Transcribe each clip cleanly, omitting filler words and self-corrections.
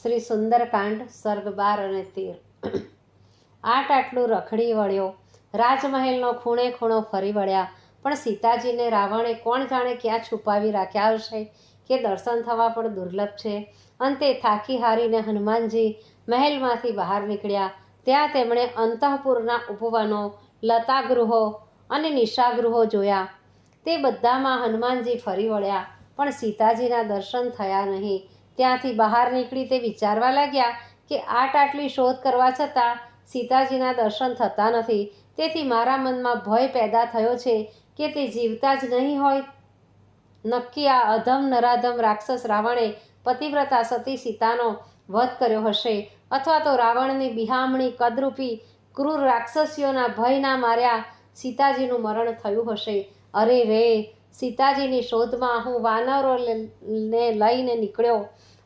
શ્રી સુંદરકાંડ સર્ગ 12 અને 13। આટલું રખડી વળ્યો, રાજમહેલનો ખૂણે ખૂણો ફરી વળ્યા, પણ સીતાજીને રાવણે કોણ જાણે ક્યાં છુપાવી રાખ્યા હશે કે દર્શન થવા પણ દુર્લભ છે। અંતે થાકી હારીને હનુમાનજી મહેલમાંથી બહાર નીકળ્યા। ત્યાં તેમણે અંતઃપુરના ઉપવનો, લતાગૃહો અને નિશાગૃહો જોયા। તે બધામાં હનુમાનજી ફરી વળ્યા, પણ સીતાજીના દર્શન થયા નહીં। ત્યાંથી બહાર નીકળી તે વિચારવા લાગ્યા કે આટલી શોધ કરવા છતાં સીતાજીના દર્શન થતા નથી। તેથી મારા મનમાં ભય પેદા થયો છે કે તે જીવતા જ નહીં હોય। નક્કી આ અધમ નરાધમ રાક્ષસ રાવણે પતિવ્રતા સતી સીતાનો વધ કર્યો હશે, અથવા તો રાવણની બિહામણી કદરૂપી ક્રૂર રાક્ષસીઓના ભયના માર્યા સીતાજીનું મરણ થયું હશે। અરે રે! સીતાજીની શોધમાં હું વાનરોને લઈને નીકળ્યો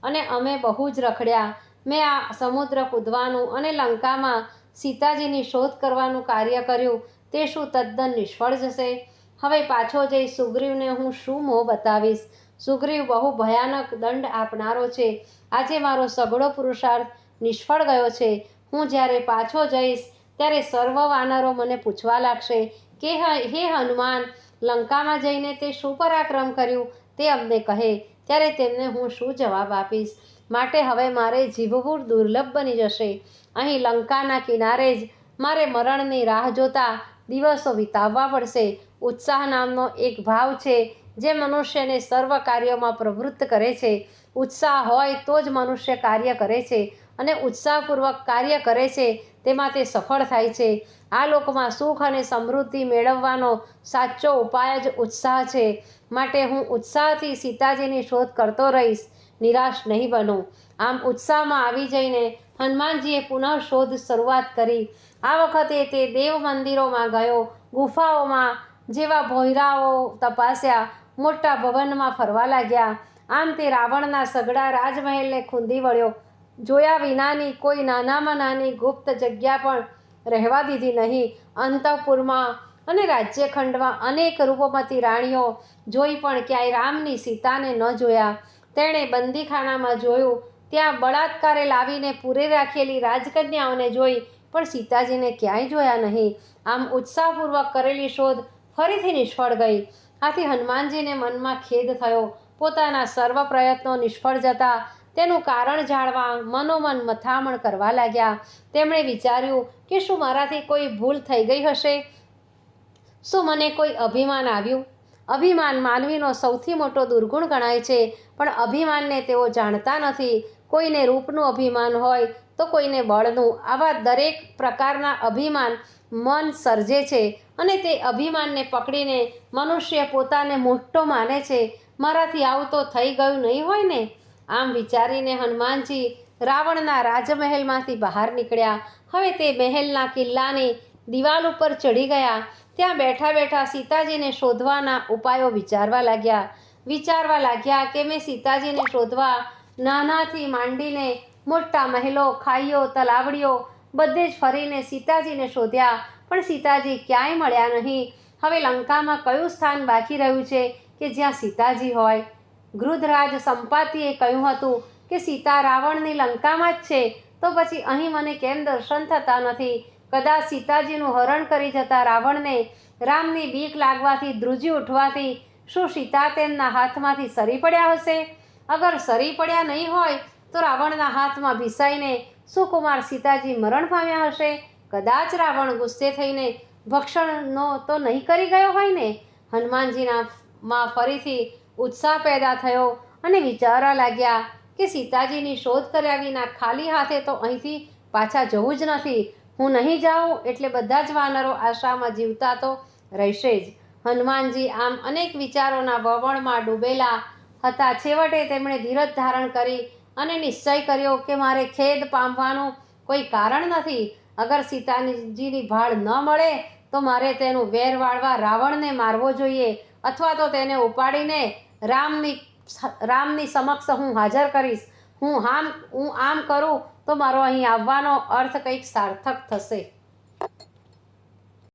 અને અમે બહુ જ રખડ્યા। મેં આ સમુદ્ર કૂદવાનું અને લંકામાં સીતાજીની શોધ કરવાનું કાર્ય કર્યું, તે શું તદ્દન નિષ્ફળ જશે? હવે પાછો જઈ સુગ્રીવને હું શું મોહ બતાવીશ? સુગ્રીવ બહુ ભયાનક દંડ આપનારો છે। આજે મારો સઘળો પુરુષાર્થ નિષ્ફળ ગયો છે। હું જ્યારે પાછો જઈશ ત્યારે સર્વ વાનરો મને પૂછવા લાગશે કે હે હનુમાન, લંકામાં જઈને તે શું પરાક્રમ કર્યું તે અમને કહે। ત્યારે તેમને હું શું જવાબ આપીશ? માટે હવે મારે જીવવું દુર્લભ બની જશે। અહીં લંકાના કિનારે જ મારે મરણની રાહ જોતા દિવસો વિતાવવા પડશે। ઉત્સાહ નામનો એક ભાવ છે જે મનુષ્યને સર્વ કાર્યોમાં પ્રવૃત્ત કરે છે। ઉત્સાહ હોય તો જ મનુષ્ય કાર્ય કરે છે, અને ઉત્સાહપૂર્વક કાર્ય કરે છે તેમાં તે સફળ થાય છે। આ લોકમાં સુખ અને સમૃદ્ધિ મેળવવાનો સાચો ઉપાય જ ઉત્સાહ છે। માટે હું ઉત્સાહથી સીતાજીની શોધ કરતો રહીશ, નિરાશ નહીં બનું। આમ ઉત્સાહમાં આવી જઈને હનુમાનજીએ પુનઃ શોધ શરૂઆત કરી। આ વખતે તે દેવ મંદિરોમાં ગયો, ગુફાઓમાં જેવા ભોંયરાઓ તપાસ્યા, મોટા ભવનમાં ફરવા લાગ્યા। આમ તે રાવણના સઘળા રાજમહેલને ખૂંદી વળ્યો, જોયા વિનાની કોઈ નાનામાં નાની ગુપ્ત જગ્યા પણ રહેવા દીધી નહીં। અંતઃપુરમાં અને રાજ્યખંડમાં અનેક રૂપમતી રાણીઓ જોઈ, પણ ક્યાંય રામની સીતાને ન જોયા। તેણે બંદીખાનામાં જોયું, ત્યાં બળાત્કારે લાવીને પૂરી રાખેલી રાજકન્યાઓને જોઈ, પણ સીતાજીને ક્યાંય જોયા નહીં। આમ ઉત્સાહપૂર્વક કરેલી શોધ ફરીથી નિષ્ફળ ગઈ। આથી હનુમાનજીને મનમાં ખેદ થયો। પોતાના સર્વ પ્રયત્નો નિષ્ફળ જતા તેનું કારણ જાણવા મનોમન મથામણ કરવા લાગ્યા। તેમણે વિચાર્યું કે શું મારાથી કોઈ ભૂલ થઈ ગઈ હશે? શું મને કોઈ અભિમાન આવ્યું? અભિમાન માનવીનો સૌથી મોટો દુર્ગુણ ગણાય છે, પણ અભિમાનને તેઓ જાણતા નથી। કોઈને રૂપનું અભિમાન હોય તો કોઈને બળનું। આવા દરેક પ્રકારના અભિમાન મન સર્જે છે, અને તે અભિમાનને પકડીને મનુષ્ય પોતાને મોટો માને છે। મારાથી આવું તો થઈ ગયું નહીં હોય ને? આમ વિચારીને હનુમાનજી રાવણના રાજમહેલમાંથી બહાર નીકળ્યા। હવે તે મહેલના કિલ્લાની દિવાલ ઉપર ચડી ગયા। ત્યાં બેઠા બેઠા સીતાજીને શોધવાના ઉપાયો વિચારવા લાગ્યા કે મેં સીતાજીને શોધવા નાનાથી માંડીને મોટા મહેલો, ખાઈઓ, તલાવડીઓ બધે જ ફરીને સીતાજીને શોધ્યા, પણ સીતાજી ક્યાંય મળ્યા નહીં। હવે લંકામાં કયું સ્થાન બાકી રહ્યું છે કે જ્યાં સીતાજી હોય? ગૃધરાજ સંપાતિએ કહ્યું હતું કે સીતા રાવણની લંકામાં જ છે, તો પછી અહીં મને કેમ દર્શન થતા નથી? કદાચ સીતાજીનું હરણ કરી જતા રાવણને રામની બીક લાગવાથી ધ્રુજી ઉઠવાથી શું સીતા તેમના હાથમાંથી સરી પડ્યા હશે? અગર સરી પડ્યા નહીં હોય તો રાવણના હાથમાં ભીસાઈને સુકુમાર સીતાજી મરણ પામ્યા હશે? કદાચ રાવણ ગુસ્સે થઈને ભક્ષણનો તો નહીં કરી ગયો હોય ને? હનુમાનજીનામાં ફરીથી ઉત્સાહ પેદા થયો અને વિચારવા લાગ્યા કે સીતાજીની શોધ કર્યા વિના ખાલી હાથે તો અહીંથી પાછા જવું જ નથી। હું નહીં જાઉં એટલે બધા જ વાનરો આશામાં જીવતા તો રહેશે જ। હનુમાનજી આમ અનેક વિચારોના વમળમાં ડૂબેલા હતા। છેવટે તેમણે ધીરજ ધારણ કરી અને નિશ્ચય કર્યો કે મારે ખેદ પામવાનું કોઈ કારણ નથી। અગર સીતાજીની ભાળ ન મળે તો મારે તેનું વેર વાળવા રાવણને મારવો જોઈએ, અથવા તો તેને ઉપાડીને રામની સમક્ષ હું હાજર કરીશ। હું આમ કરું તો મારો અહીં આવવાનો અર્થ કંઈક સાર્થક થશે।